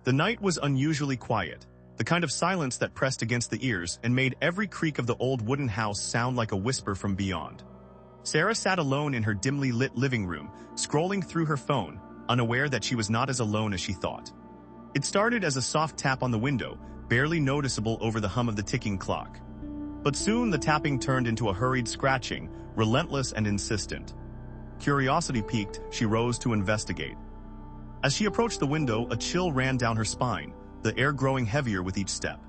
The night was unusually quiet, the kind of silence that pressed against the ears and made every creak of the old wooden house sound like a whisper from beyond. Sarah sat alone in her dimly lit living room, scrolling through her phone, unaware that she was not as alone as she thought. It started as a soft tap on the window, barely noticeable over the hum of the ticking clock. But soon the tapping turned into a hurried scratching, relentless and insistent. Curiosity piqued, she rose to investigate. As she approached the window, a chill ran down her spine, the air growing heavier with each step.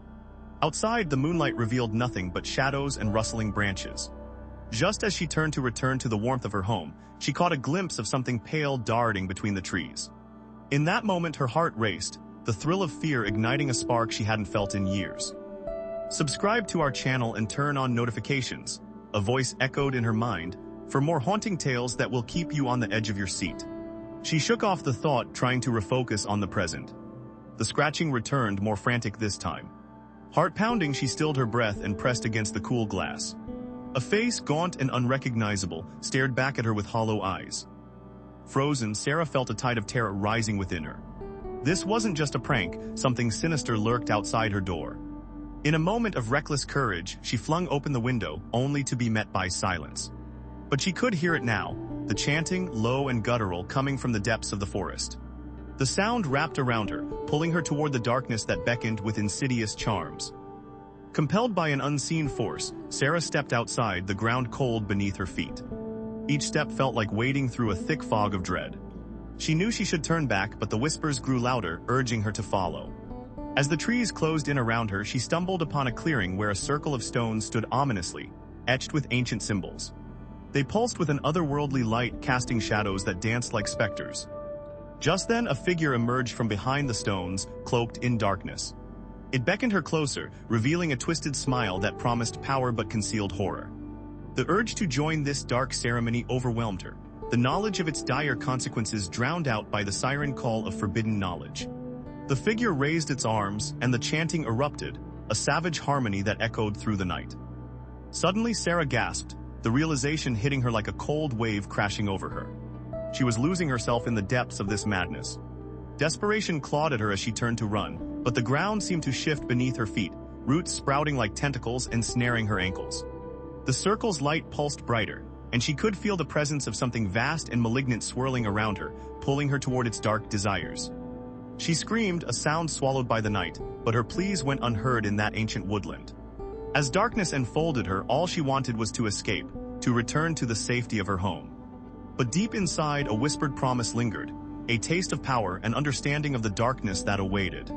Outside, the moonlight revealed nothing but shadows and rustling branches. Just as she turned to return to the warmth of her home, she caught a glimpse of something pale darting between the trees. In that moment, her heart raced, the thrill of fear igniting a spark she hadn't felt in years. Subscribe to our channel and turn on notifications, a voice echoed in her mind, for more haunting tales that will keep you on the edge of your seat. She shook off the thought, trying to refocus on the present. The scratching returned, more frantic this time. Heart-pounding, she stilled her breath and pressed against the cool glass. A face, gaunt and unrecognizable, stared back at her with hollow eyes. Frozen, Sarah felt a tide of terror rising within her. This wasn't just a prank, something sinister lurked outside her door. In a moment of reckless courage, she flung open the window, only to be met by silence. But she could hear it now, the chanting, low and guttural, coming from the depths of the forest. The sound wrapped around her, pulling her toward the darkness that beckoned with insidious charms. Compelled by an unseen force, Sarah stepped outside, the ground cold beneath her feet. Each step felt like wading through a thick fog of dread. She knew she should turn back, but the whispers grew louder, urging her to follow. As the trees closed in around her, she stumbled upon a clearing where a circle of stones stood ominously, etched with ancient symbols. They pulsed with an otherworldly light, casting shadows that danced like specters. Just then, a figure emerged from behind the stones, cloaked in darkness. It beckoned her closer, revealing a twisted smile that promised power but concealed horror. The urge to join this dark ceremony overwhelmed her, the knowledge of its dire consequences drowned out by the siren call of forbidden knowledge. The figure raised its arms, and the chanting erupted, a savage harmony that echoed through the night. Suddenly, Sarah gasped, the realization hitting her like a cold wave crashing over her. She was losing herself in the depths of this madness. Desperation clawed at her as she turned to run, but the ground seemed to shift beneath her feet, roots sprouting like tentacles and snaring her ankles. The circle's light pulsed brighter, and she could feel the presence of something vast and malignant swirling around her, pulling her toward its dark desires. She screamed, a sound swallowed by the night, but her pleas went unheard in that ancient woodland. As darkness enfolded her, all she wanted was to escape, to return to the safety of her home. But deep inside, a whispered promise lingered, a taste of power and understanding of the darkness that awaited.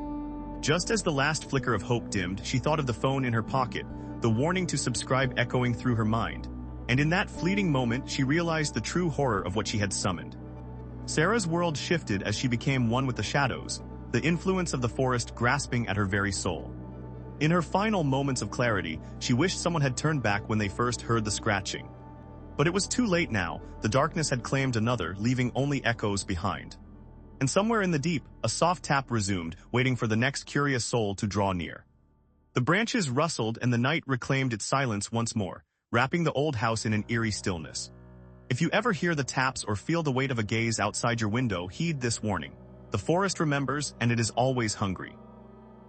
Just as the last flicker of hope dimmed, she thought of the phone in her pocket, the warning to subscribe echoing through her mind. And in that fleeting moment, she realized the true horror of what she had summoned. Sarah's world shifted as she became one with the shadows, the influence of the forest grasping at her very soul. In her final moments of clarity, she wished someone had turned back when they first heard the scratching. But it was too late now, the darkness had claimed another, leaving only echoes behind. And somewhere in the deep, a soft tap resumed, waiting for the next curious soul to draw near. The branches rustled and the night reclaimed its silence once more, wrapping the old house in an eerie stillness. If you ever hear the taps or feel the weight of a gaze outside your window, heed this warning. The forest remembers, and it is always hungry.